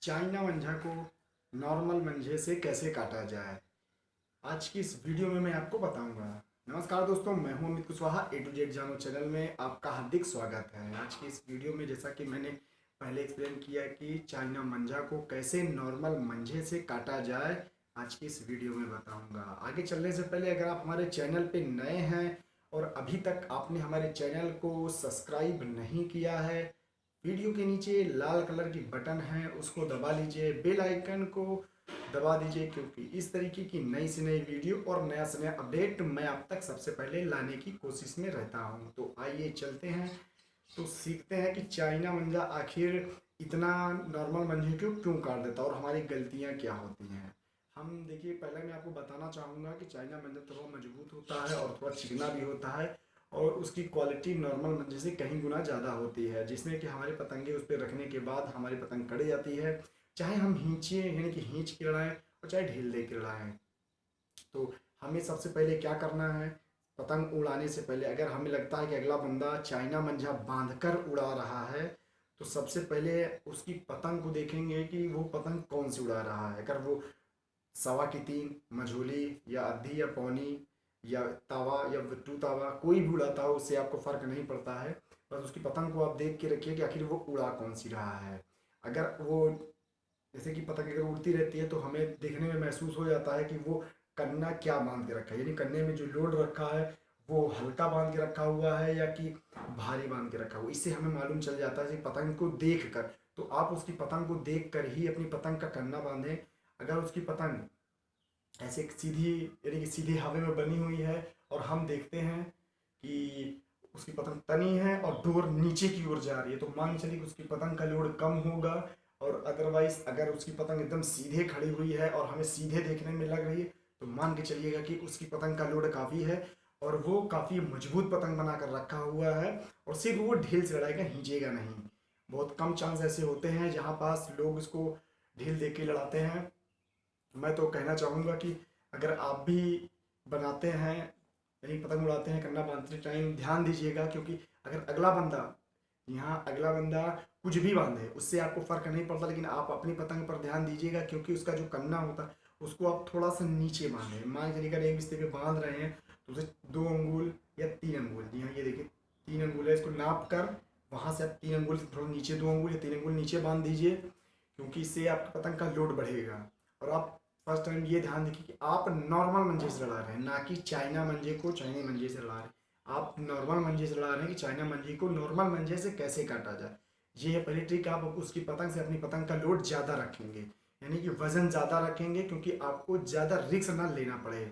China मंझा को normal मंझे से कैसे काटा जाए, आज की इस वीडियो में मैं आपको बताऊंगा। नमस्कार दोस्तों, मैं हूं अमित कुशवाहा। ए टू जेड जानो चैनल में आपका हार्दिक स्वागत है। आज की इस वीडियो में जैसा कि मैंने पहले एक्सप्लेन किया कि चाइना मंझा को कैसे नॉर्मल मंझे से काटा जाए, आज की इस वीडियो में बताऊंगा। आगे चलने से पहले अगर आप हमारे चैनल पे नए हैं और अभी तक आपने हमारे चैनल को सब्सक्राइब नहीं किया है, वीडियो के नीचे लाल कलर की बटन है उसको दबा लीजिए, बेल आइकन को दबा दीजिए, क्योंकि इस तरीके की नई से नई वीडियो और नया से नया अपडेट मैं आप तक सबसे पहले लाने की कोशिश में रहता हूं। तो आइए चलते हैं, तो सीखते हैं कि चाइना मंजा आखिर इतना नॉर्मल मंजे को क्यों काट देता है और हमारी गलतियां क्या होती हैं। हम देखिए, पहले मैं आपको बताना चाहूँगा कि चाइना मंजा थोड़ा मजबूत होता है और थोड़ा चिकना भी होता है, और उसकी क्वालिटी नॉर्मल मंजे से कहीं गुना ज़्यादा होती है, जिसमें कि हमारे पतंगे उस पर रखने के बाद हमारी पतंग कट जाती है, चाहे हम खींचिए यानी कि खींच के लड़ाएं और चाहे ढील दे के लड़ाएं। तो हमें सबसे पहले क्या करना है, पतंग उड़ाने से पहले अगर हमें लगता है कि अगला बंदा चाइना मंझा बांधकर उड़ा रहा है, तो सबसे पहले उसकी पतंग को देखेंगे कि वो पतंग कौन सी उड़ा रहा है। अगर वो सवा की तीन मझोली या आधी या पौनी या तावा या टू तावा कोई भी उड़ाता हो, उससे आपको फ़र्क नहीं पड़ता है। बस उसकी पतंग को आप देख के रखिए कि आखिर वो उड़ा कौन सी रहा है। अगर वो, जैसे कि पतंग अगर उड़ती रहती है तो हमें देखने में महसूस हो जाता है कि वो कन्ना क्या बांध के रखा है, यानी कन्ने में जो लोड रखा है वो हल्का बांध के रखा हुआ है या कि भारी बांध के रखा हुआ है। इससे हमें मालूम चल जाता है कि पतंग को देख कर, तो आप उसकी पतंग को देख कर ही अपनी पतंग का कन्ना बांधें। अगर उसकी पतंग ऐसे सीधी यानी कि सीधे हवा में बनी हुई है और हम देखते हैं कि उसकी पतंग तनी है और डोर नीचे की ओर जा रही है, तो मान के चलिए कि उसकी पतंग का लोड कम होगा। और अदरवाइज अगर उसकी पतंग एकदम सीधे खड़ी हुई है और हमें सीधे देखने में लग रही है, तो मान के चलिएगा कि उसकी पतंग का लोड काफ़ी है और वो काफ़ी मजबूत पतंग बना कर रखा हुआ है, और सिर्फ वो ढील से लड़ाएगा, खींचेगा नहीं। बहुत कम चांस ऐसे होते हैं जहाँ पास लोग इसको ढील दे के लड़ाते हैं। मैं तो कहना चाहूँगा कि अगर आप भी बनाते हैं यानी पतंग उड़ाते हैं, कन्ना बांधते टाइम ध्यान दीजिएगा, क्योंकि अगर अगला बंदा कुछ भी बांधे उससे आपको फ़र्क नहीं पड़ता, लेकिन आप अपनी पतंग पर ध्यान दीजिएगा, क्योंकि उसका जो कन्ना होता है उसको आप थोड़ा सा नीचे बांधें। मान लीजिए अगर एक बिस्ते पे बांध रहे हैं तो उसे 2 अंगुल या 3 अंगुल, जी हाँ ये देखिए 3 अंगुल है, इसको नाप कर वहाँ से आप 3 अंगुल से थोड़ा नीचे, 2 अंगुल या 3 अंगुल नीचे बांध दीजिए, क्योंकि इससे आपकी पतंग का लोड बढ़ेगा। और आप फर्स्ट टाइम ये ध्यान रखिए कि आप नॉर्मल मंजे से लड़ा रहे हैं, ना कि चाइना मंजे को चाइना मंजे से लड़ा रहे हैं। आप नॉर्मल मंजे से लड़ा रहे हैं कि चाइना मंजे को नॉर्मल मंजे से कैसे काटा जाए। ये है पहली ट्रिक। आप उसकी पतंग से अपनी पतंग का लोड ज़्यादा रखेंगे, यानी कि वजन ज़्यादा रखेंगे, क्योंकि आपको ज़्यादा रिस्क ना लेना पड़े।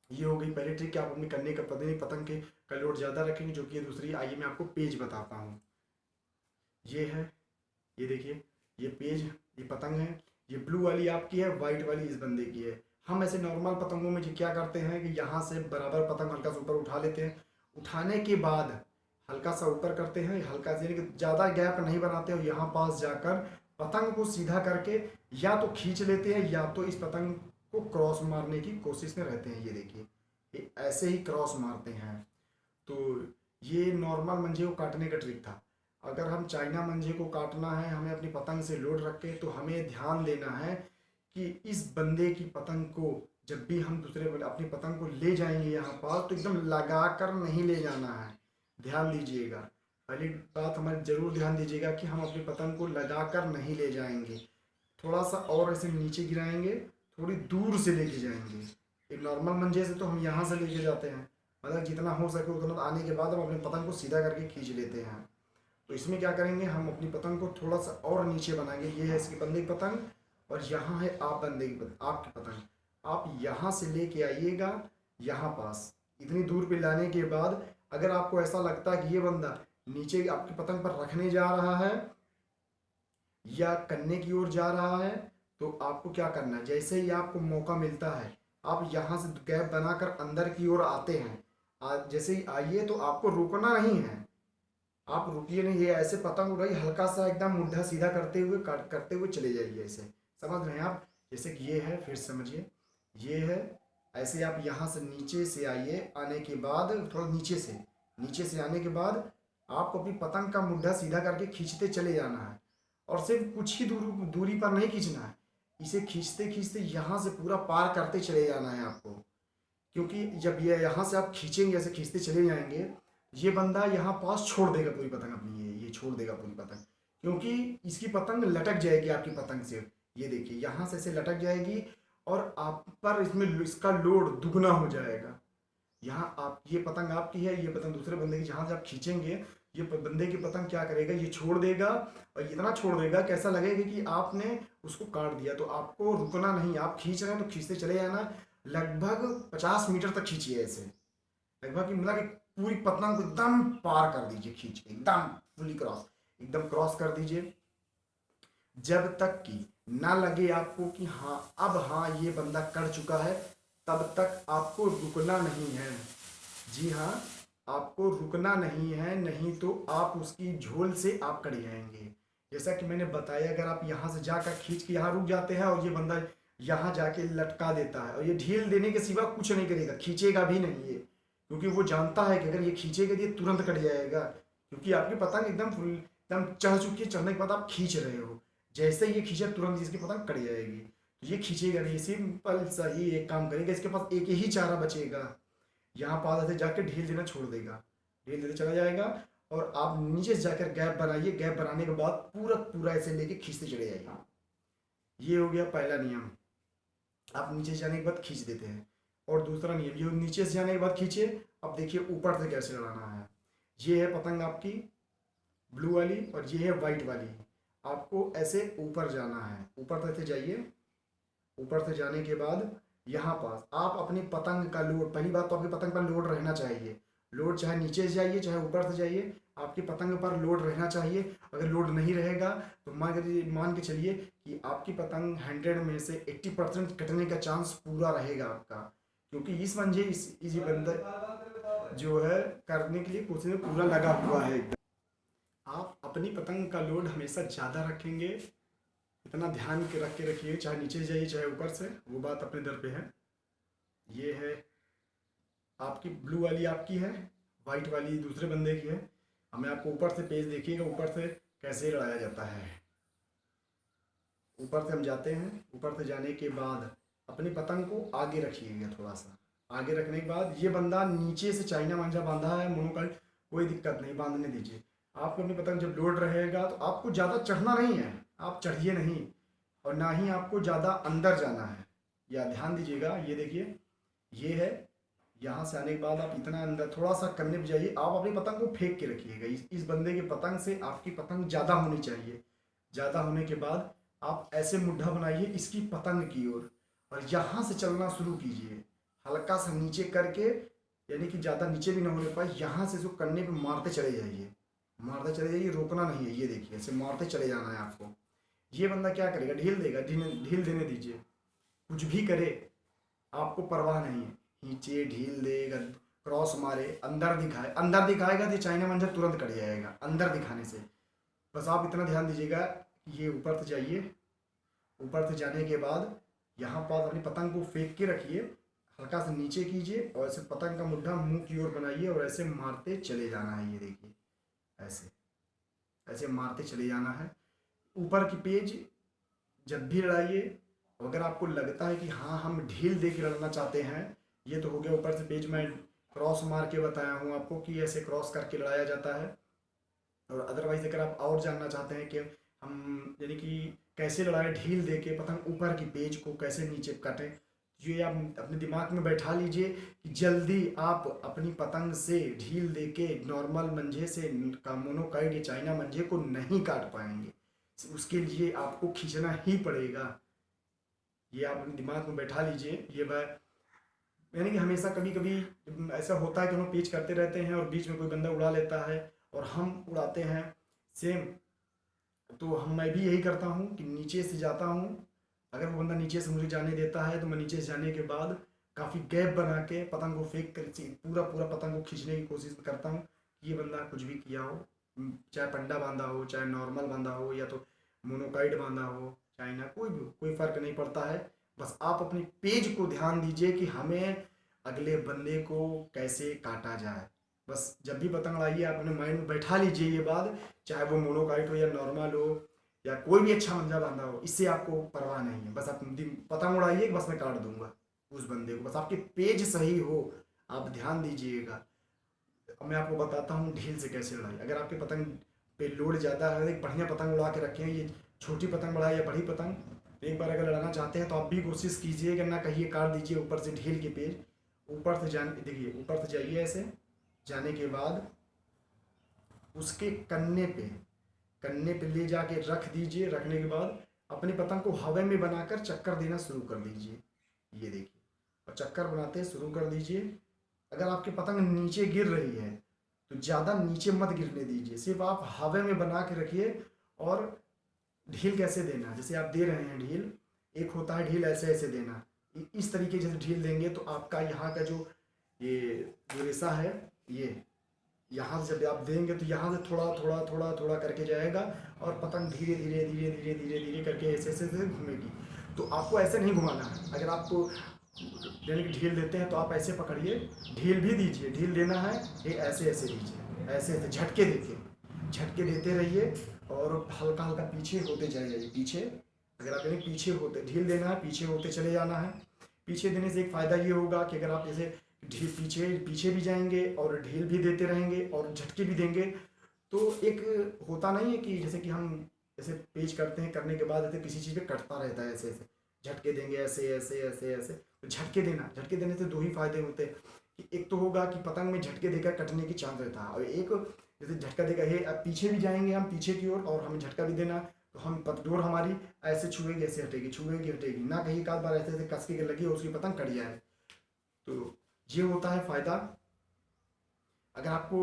ये हो गई पहली ट्रिक कि आप अपनी करने का पतंग के का लोड ज़्यादा रखेंगे, जो कि दूसरी, आइए मैं आपको पेज बताता हूँ। ये है, ये देखिए, ये पेज, ये पतंग है, ये ब्लू वाली आपकी है, वाइट वाली इस बंदे की है। हम ऐसे नॉर्मल पतंगों में जी क्या करते हैं कि यहाँ से बराबर पतंग हल्का सा ऊपर उठा लेते हैं, उठाने के बाद हल्का सा ऊपर करते हैं, हल्का से यानी कि ज़्यादा गैप नहीं बनाते, और यहाँ पास जाकर पतंग को सीधा करके या तो खींच लेते हैं या तो इस पतंग को क्रॉस मारने की कोशिश में रहते हैं। ये देखिए, ये ऐसे ही क्रॉस मारते हैं। तो ये नॉर्मल मंजे को काटने का ट्रिक था। अगर हम चाइना मंजे को काटना है, हमें अपनी पतंग से लोड रख के, तो हमें ध्यान देना है कि इस बंदे की पतंग को जब भी हम दूसरे अपनी पतंग को ले जाएंगे यहाँ पास, तो एकदम लगा कर नहीं ले जाना है। ध्यान दीजिएगा, पहली बात हमारी ज़रूर ध्यान दीजिएगा कि हम अपनी पतंग को लगा कर नहीं ले जाएंगे, थोड़ा सा और ऐसे नीचे गिराएंगे, थोड़ी दूर से लेके जाएंगे। एक नॉर्मल मंजे से तो हम यहाँ से लेके जाते हैं, मतलब जितना हो सके उतना आने के बाद हम अपनी पतंग को सीधा करके खींच लेते हैं। तो इसमें क्या करेंगे, हम अपनी पतंग को थोड़ा सा और नीचे बनाएंगे। ये है इसकी बंदे की पतंग और यहाँ है आप बंदे की पतंग, आपकी पतंग। आप यहाँ से लेके आइएगा यहाँ पास, इतनी दूर पे लाने के बाद अगर आपको ऐसा लगता है कि ये बंदा नीचे आपकी पतंग पर रखने जा रहा है या करने की ओर जा रहा है, तो आपको क्या करना है, जैसे ही आपको मौका मिलता है आप यहाँ से गैप बनाकर अंदर की ओर आते हैं। जैसे ही आइए तो आपको रुकना नहीं है, आप रुकिए नहीं, ये ऐसे पतंग उड़ाई, हल्का सा एकदम मुड्ढा सीधा करते हुए करते हुए चले जाइए, ऐसे समझ रहे हैं आप। जैसे कि ये है, फिर समझिए, ये है, ऐसे आप यहाँ से नीचे से आइए, आने के बाद थोड़ा नीचे से आने के बाद आपको अपनी पतंग का मुड्ढा सीधा करके खींचते चले जाना है। और सिर्फ कुछ ही दूरी पर नहीं खींचना है, इसे खींचते खींचते यहाँ से पूरा पार करते चले जाना है आपको। क्योंकि जब ये यहाँ से आप खींचेंगे, ऐसे खींचते चले जाएंगे, ये बंदा यहाँ पास छोड़ देगा पूरी पतंग अपनी, ये छोड़ देगा पूरी पतंग, क्योंकि इसकी पतंग लटक जाएगी आपकी पतंग से। ये देखिए यहाँ से ऐसे लटक जाएगी और आप पर इसमें इसका लोड दुगना हो जाएगा। यहाँ आप, ये पतंग आपकी है, ये पतंग दूसरे बंदे की, जहाँ से आप खींचेंगे ये बंदे की पतंग क्या करेगा, ये छोड़ देगा और इतना छोड़ देगा कैसा लगेगा कि आपने उसको काट दिया। तो आपको रुकना नहीं, आप खींच रहे हैं तो खींचते चले जाना, लगभग 50 मीटर तक खींचिए ऐसे, लगभग मतलब कि पूरी पतंग को एकदम पार कर दीजिए खींच के, एकदम फुली क्रॉस, एकदम क्रॉस कर दीजिए, जब तक कि ना लगे आपको कि हाँ अब हाँ ये बंदा कर चुका है, तब तक आपको रुकना नहीं है। जी हाँ, आपको रुकना नहीं है, नहीं तो आप उसकी झोल से आप कट जाएंगे। जैसा कि मैंने बताया, अगर आप यहाँ से जाकर खींच के यहाँ रुक जाते हैं और ये बंदा यहाँ जाके लटका देता है, और ये ढील देने के सिवा कुछ नहीं करेगा, खींचेगा भी नहीं ये, क्योंकि वो जानता है कि अगर ये खींचेगा तो ये तुरंत कट जाएगा, क्योंकि आपकी पतंग एकदम फुल एकदम चढ़ चुकी है, चढ़ने के बाद आप खींच रहे हो, जैसे ये खींचा तुरंत इसकी पतंग कट जाएगी। तो ये खींचेगा नहीं, सिंपल सा ही एक काम करेगा, इसके पास एक ही चारा बचेगा, यहाँ पास ऐसे जाकर ढील देना छोड़ देगा, ढील देते चला जाएगा, और आप नीचे से जाकर गैप बनाइए, गैप बनाने के बाद पूरा पूरा ऐसे लेके खींचते चले जाइए। ये हो गया पहला नियम, आप नीचे से जाने के बाद खींच देते हैं। और दूसरा नियम, ये नीचे से जाने के बाद खींचे, अब देखिए ऊपर से कैसे लड़ाना है। ये है पतंग आपकी ब्लू वाली और ये है वाइट वाली, आपको ऐसे ऊपर जाना है, ऊपर तक से जाइए, ऊपर से जाने के बाद यहाँ पास आप अपनी पतंग का लोड, पहली बात तो आपकी पतंग पर लोड रहना चाहिए, लोड चाहे नीचे से जाइए चाहे ऊपर से जाइए, आपकी पतंग पर लोड रहना चाहिए। अगर लोड नहीं रहेगा तो मान के चलिए कि आपकी पतंग 100 में से 80% कटने का चांस पूरा रहेगा आपका, क्योंकि इस मंजे इसी बंदर जो है करने के लिए कोशिश में पूरा लगा हुआ है एकदम। आप अपनी पतंग का लोड हमेशा ज़्यादा रखेंगे, इतना ध्यान के रख के रखिए, चाहे नीचे से जाइए चाहे ऊपर से, वो बात अपने दर पे है। ये है आपकी ब्लू वाली आपकी है, वाइट वाली दूसरे बंदे की है। हमें आपको ऊपर से पेज देखिएगा, ऊपर से कैसे लड़ाया जाता है। ऊपर से हम जाते हैं, ऊपर से जाने के बाद अपनी पतंग को आगे रखिएगा, थोड़ा सा आगे रखने के बाद ये बंदा नीचे से चाइना मांझा बांधा है मोनोकल्ट, कोई दिक्कत नहीं, बांधने दीजिए। आपको अपनी पतंग जब लोड रहेगा तो आपको ज़्यादा चढ़ना नहीं है, आप चढ़िए नहीं, और ना ही आपको ज़्यादा अंदर जाना है, या ध्यान दीजिएगा। ये देखिए ये है, यहाँ से आने के बाद आप इतना अंदर थोड़ा सा करने पर जाइए, आप अपनी पतंग को फेंक के रखिएगा, इस बंदे की पतंग से आपकी पतंग ज़्यादा होनी चाहिए। ज़्यादा होने के बाद आप ऐसे मुड्ढा बनाइए इसकी पतंग की ओर, और यहाँ से चलना शुरू कीजिए, हल्का सा नीचे करके, यानी कि ज़्यादा नीचे भी ना होने पाए, यहाँ से इसको करने पे मारते चले जाइए, मारते चले जाइए, रोकना नहीं है। ये देखिए ऐसे मारते चले जाना है आपको। ये बंदा क्या करेगा, ढील देगा, ढील देने दीजिए, कुछ भी करे आपको परवाह नहीं है, खींचे ढील देगा, क्रॉस मारे, अंदर दिखाए, अंदर दिखाएगा तो चाइना मंजर तुरंत कट जाएगा अंदर दिखाने से। बस आप इतना ध्यान दीजिएगा कि ये ऊपर से जाइए, ऊपर से जाने के बाद यहाँ पर अपनी पतंग को फेंक के रखिए, हल्का से नीचे कीजिए और ऐसे पतंग का मुड्ढा मुंह की ओर बनाइए और ऐसे मारते चले जाना है। ये देखिए ऐसे ऐसे मारते चले जाना है। ऊपर की पेज जब भी लड़ाइए, अगर आपको लगता है कि हाँ हम ढील दे के लड़ना चाहते हैं, ये तो हो गया ऊपर से पेज में क्रॉस मार के बताया हूँ आपको कि ऐसे क्रॉस करके लड़ाया जाता है। और अदरवाइज अगर आप और जानना चाहते हैं कि हम यानी कि कैसे लड़ाएं ढील दे के पतंग ऊपर की पेज को कैसे नीचे काटें, ये आप अपने दिमाग में बैठा लीजिए कि जल्दी आप अपनी पतंग से ढील दे के नॉर्मल मंजे से का मोनोकाइड या चाइना मंजे को नहीं काट पाएंगे, उसके लिए आपको खींचना ही पड़ेगा। ये आप अपने दिमाग में बैठा लीजिए। ये बात यानी कि हमेशा कभी कभी ऐसा होता है कि हम पेच करते रहते हैं और बीच में कोई बंदा उड़ा लेता है और हम उड़ाते हैं सेम, तो मैं भी यही करता हूँ कि नीचे से जाता हूँ, अगर वो बंदा नीचे से मुझे जाने देता है तो मैं नीचे से जाने के बाद काफ़ी गैप बना के पतंग को फेंक कर पूरा पूरा पतंग को खींचने की कोशिश करता हूँ। ये बंदा कुछ भी किया हो, चाहे पंडा बांधा हो चाहे नॉर्मल बांधा हो या तो मोनोकाइड बांधा हो चाइना, कोई भी कोई फ़र्क नहीं पड़ता है। बस आप अपनी पेज को ध्यान दीजिए कि हमें अगले बंदे को कैसे काटा जाए। बस जब भी पतंग उड़ाइए आप अपने माइंड में बैठा लीजिए ये बात, चाहे वो मोनोकाइट हो या नॉर्मल हो या कोई भी अच्छा मंजा बांधा हो, इससे आपको परवाह नहीं है। बस आप पतंग उड़ाइए, बस मैं काट दूंगा उस बंदे को, बस आपके पेज सही हो, आप ध्यान दीजिएगा। अब मैं आपको बताता हूँ ढील से कैसे उड़ाई। अगर आपके पतंग पे लोड ज़्यादा है, एक बढ़िया पतंग उड़ा के रखें, ये छोटी पतंग उड़ाए या बड़ी पतंग, तो एक बार अगर लड़ाना चाहते हैं तो आप भी कोशिश कीजिए कि ना कहिए काट दीजिए ऊपर से ढील के पेज। ऊपर से जाने देखिए, ऊपर से जाइए, ऐसे जाने के बाद उसके कन्ने पे ले जाके रख दीजिए। रखने के बाद अपनी पतंग को हवा में बनाकर चक्कर देना शुरू कर दीजिए। ये देखिए, और चक्कर बनाते शुरू कर दीजिए। अगर आपकी पतंग नीचे गिर रही है तो ज़्यादा नीचे मत गिरने दीजिए, सिर्फ आप हवा में बना के रखिए। और ढील कैसे देना, जैसे आप दे रहे हैं ढील, एक होता है ढील ऐसे ऐसे देना, इस तरीके से ढील देंगे तो आपका यहाँ का ये जो रेशा है, ये यहाँ से जब आप देंगे तो यहाँ से थोड़ा थोड़ा थोड़ा थोड़ा करके जाएगा और पतंग धीरे धीरे धीरे धीरे धीरे धीरे करके ऐसे ऐसे घूमेगी। तो आपको ऐसे नहीं घुमाना है। अगर आपको यानी कि ढील देते हैं तो आप ऐसे पकड़िए, ढील भी दीजिए, ढील देना है ये ऐसे ऐसे दीजिए, ऐसे ऐसे झटके देते रहिए और हल्का हल्का पीछे होते जाइए। पीछे, अगर आप यानी पीछे होते, ढील देना है, पीछे होते चले जाना है। पीछे देने से एक फ़ायदा ये होगा कि अगर आप जैसे ढील पीछे भी जाएंगे और ढील भी देते रहेंगे और झटके भी देंगे, तो एक होता नहीं है कि जैसे कि हम जैसे पेच करते हैं, करने के बाद जैसे किसी चीज़ पे कटता रहता है, ऐसे ऐसे झटके देंगे, ऐसे ऐसे ऐसे ऐसे। तो झटके देने से दो ही फायदे होते हैं कि एक तो होगा कि पतंग में झटके देकर कटने की चांस रहता है, और एक जैसे झटका देगा ये अब पीछे भी जाएंगे हम पीछे की ओर और हमें झटका भी देना, तो हम डोर हमारी ऐसे छुएगी ऐसे हटेगी, छुएगी हटेगी, ना कहीं एक आध बार ऐसे ऐसे कस के लगी और उसकी पतंग कट जाए। तो ये होता है फ़ायदा। अगर आपको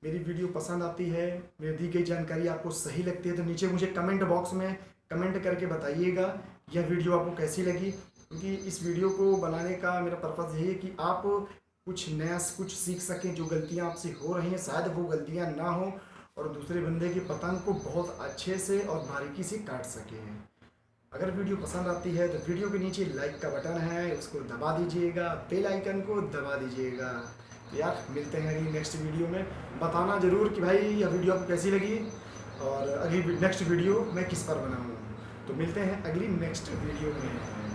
मेरी वीडियो पसंद आती है, मेरी दी गई जानकारी आपको सही लगती है, तो नीचे मुझे कमेंट बॉक्स में कमेंट करके बताइएगा यह वीडियो आपको कैसी लगी। क्योंकि इस वीडियो को बनाने का मेरा पर्पज़ यही है कि आप कुछ नया कुछ सीख सकें। जो गलतियां आपसे हो रही हैं शायद वो गलतियां ना हो और दूसरे बंदे की पतंग को बहुत अच्छे से और बारीकी से काट सकें। अगर वीडियो पसंद आती है तो वीडियो के नीचे लाइक का बटन है, उसको दबा दीजिएगा, बेल आइकन को दबा दीजिएगा। तो यार मिलते हैं अगली नेक्स्ट वीडियो में। बताना ज़रूर कि भाई यह वीडियो आपको कैसी लगी और अगली नेक्स्ट वीडियो मैं किस पर बनाऊँ। तो मिलते हैं अगली नेक्स्ट वीडियो में।